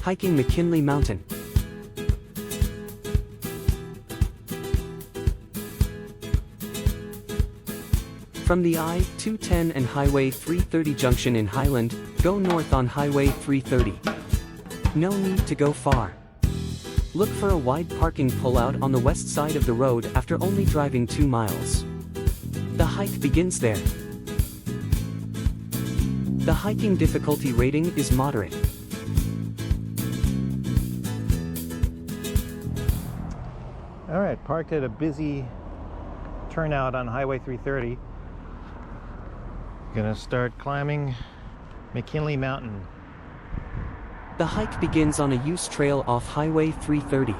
hiking McKinley Mountain. From the I-210 and Highway 330 junction in Highland, go north on Highway 330. No need to go far. Look for a wide parking pullout on the west side of the road after only driving 2 miles. The hike begins there. The hiking difficulty rating is moderate. All right, parked at a busy turnout on Highway 330. Gonna start climbing McKinley Mountain. The hike begins on a use trail off Highway 330.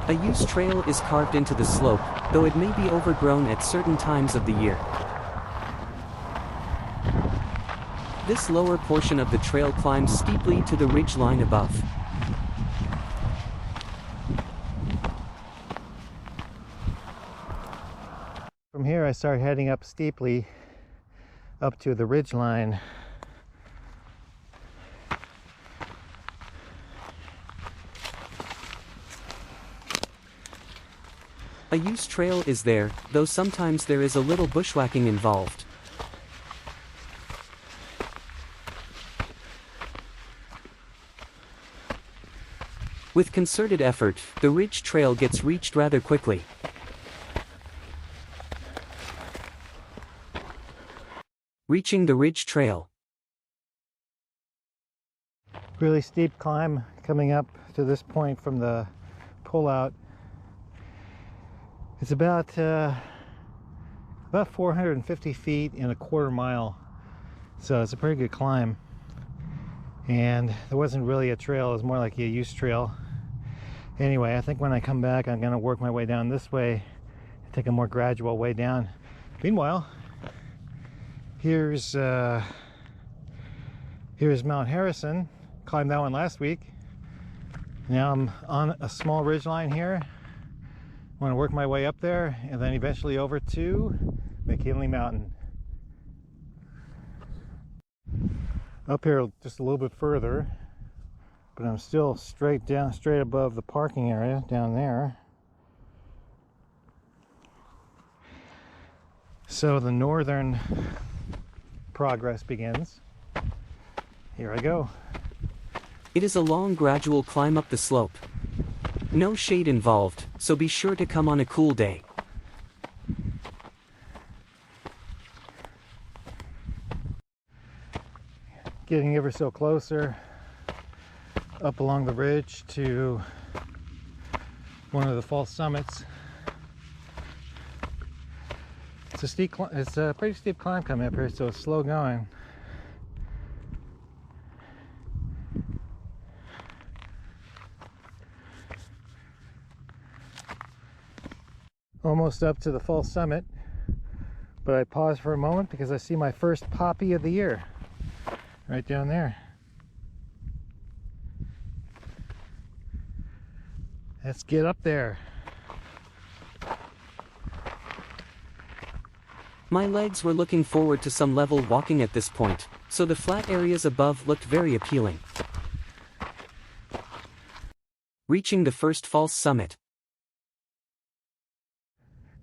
A use trail is carved into the slope, though it may be overgrown at certain times of the year. This lower portion of the trail climbs steeply to the ridge line above. From here I start heading up steeply up to the ridge line. A use trail is there, though sometimes there is a little bushwhacking involved. With concerted effort, the ridge trail gets reached rather quickly. Reaching the ridge trail. Really steep climb coming up to this point from the pullout. It's about 450 feet in a quarter mile, so it's a pretty good climb. And there wasn't really a trail, it was more like a use trail. Anyway, I think when I come back I'm gonna work my way down this way and take a more gradual way down. Meanwhile, here's Mount Harrison. Climbed that one last week. Now I'm on a small ridge line here. I want to work my way up there and then eventually over to McKinley Mountain. Up here just a little bit further, but I'm still straight above the parking area down there. So the northern progress begins. Here I go. It is a long gradual climb up the slope. No shade involved, so be sure to come on a cool day. Getting ever so closer up along the ridge to one of the false summits. It's a pretty steep climb coming up here, so it's slow going. Almost up to the false summit, but I pause for a moment because I see my first poppy of the year right down there. Let's get up there. My legs were looking forward to some level walking at this point, so the flat areas above looked very appealing. Reaching the first false summit.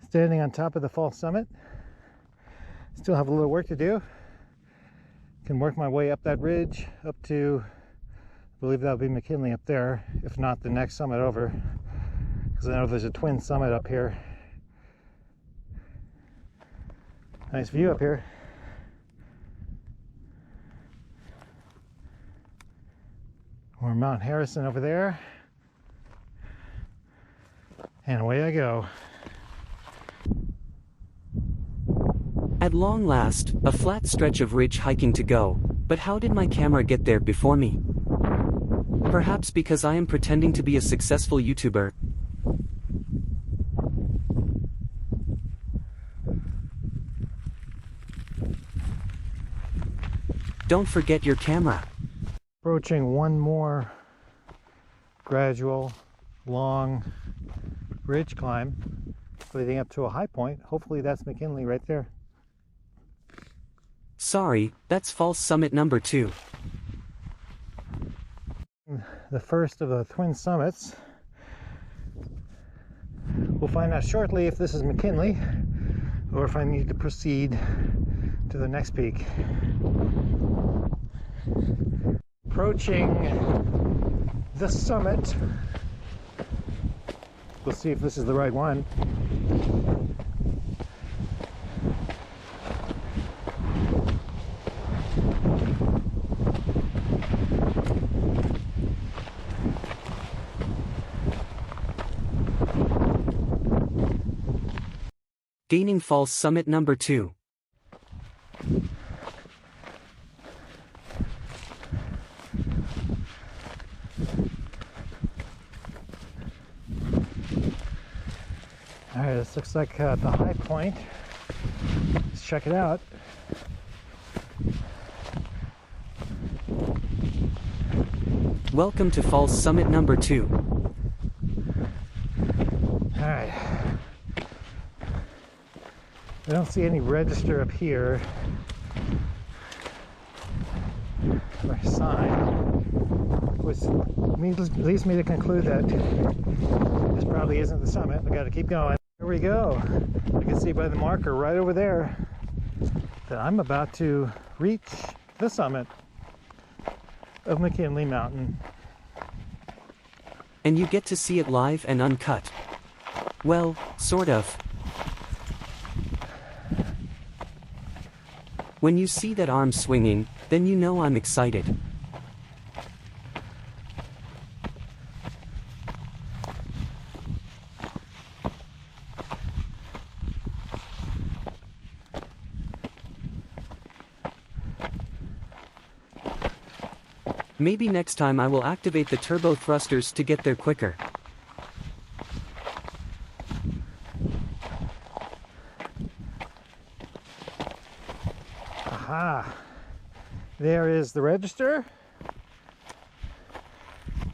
Standing on top of the false summit. Still have a little work to do. Can work my way up that ridge up to, I believe that'll be McKinley up there, if not the next summit over, because I know there's a twin summit up here. Nice view up here. More Mount Harrison over there. And away I go. At long last, a flat stretch of ridge hiking to go, but how did my camera get there before me? Perhaps because I am pretending to be a successful YouTuber. Don't forget your camera. Approaching one more gradual, long ridge climb leading up to a high point. Hopefully that's McKinley right there. Sorry, that's false summit number 2. The first of the twin summits. We'll find out shortly if this is McKinley or if I need to proceed to the next peak. Approaching the summit. We'll see if this is the right one. Gaining false summit number 2. Alright, this looks like the high point. Let's check it out. Welcome to false summit number 2. Alright. I don't see any register up here or sign, which leads me to conclude that this probably isn't the summit. I gotta keep going. Here we go. You can see by the marker right over there that I'm about to reach the summit of McKinley Mountain. And you get to see it live and uncut. Well, sort of. When you see that arm swinging, then you know I'm excited. Maybe next time I will activate the turbo thrusters to get there quicker. Aha! There is the register.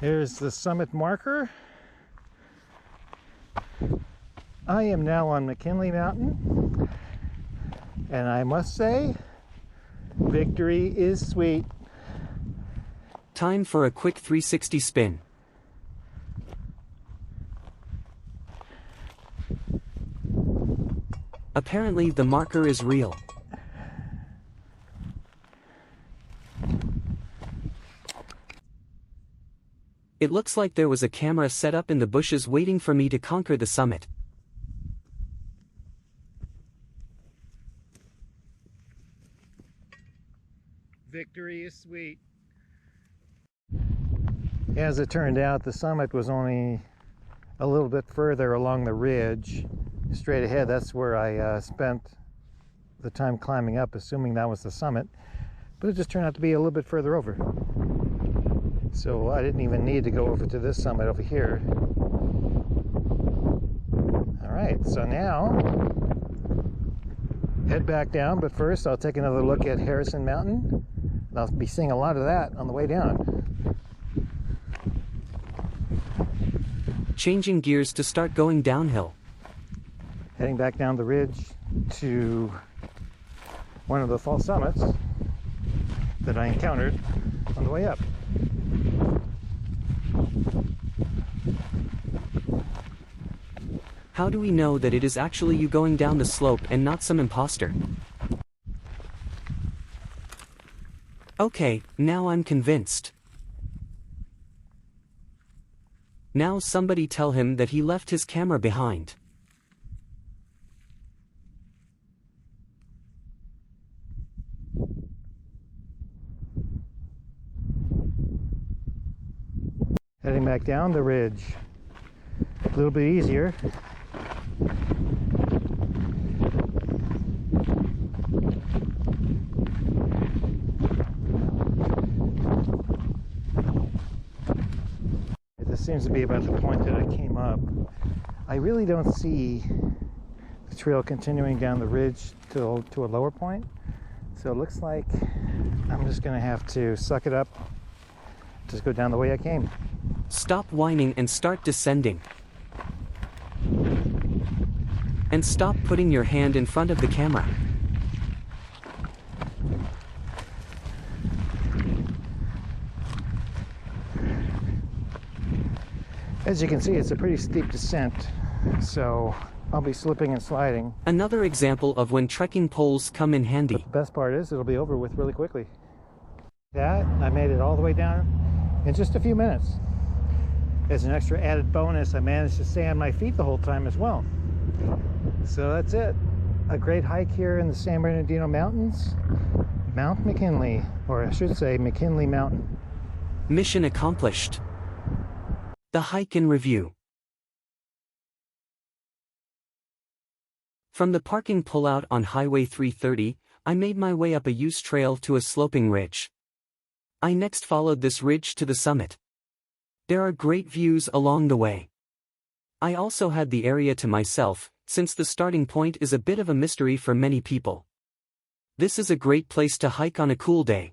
There's the summit marker. I am now on McKinley Mountain, and I must say, victory is sweet. Time for a quick 360 spin. Apparently the marker is real. It looks like there was a camera set up in the bushes waiting for me to conquer the summit. Victory is sweet. As it turned out, the summit was only a little bit further along the ridge. Straight ahead, that's where I spent the time climbing up, assuming that was the summit. But it just turned out to be a little bit further over. So I didn't even need to go over to this summit over here. Alright, so now head back down, but first I'll take another look at Harrison Mountain. I'll be seeing a lot of that on the way down. Changing gears to start going downhill. Heading back down the ridge to one of the false summits that I encountered on the way up. How do we know that it is actually you going down the slope and not some imposter? Okay, now I'm convinced. Now somebody tell him that he left his camera behind. Heading back down the ridge. A little bit easier. This seems to be about the point that I came up. I really don't see the trail continuing down the ridge to a lower point. So it looks like I'm just going to have to suck it up, just go down the way I came. Stop whining and start descending. And stop putting your hand in front of the camera. As you can see, it's a pretty steep descent, so I'll be slipping and sliding. Another example of when trekking poles come in handy. But the best part is it'll be over with really quickly. That, I made it all the way down in just a few minutes. As an extra added bonus, I managed to stay on my feet the whole time as well. So that's it. A great hike here in the San Bernardino Mountains. Mount McKinley, or I should say McKinley Mountain. Mission accomplished. The hike in review. From the parking pullout on Highway 330, I made my way up a use trail to a sloping ridge. I next followed this ridge to the summit. There are great views along the way. I also had the area to myself, since the starting point is a bit of a mystery for many people. This is a great place to hike on a cool day.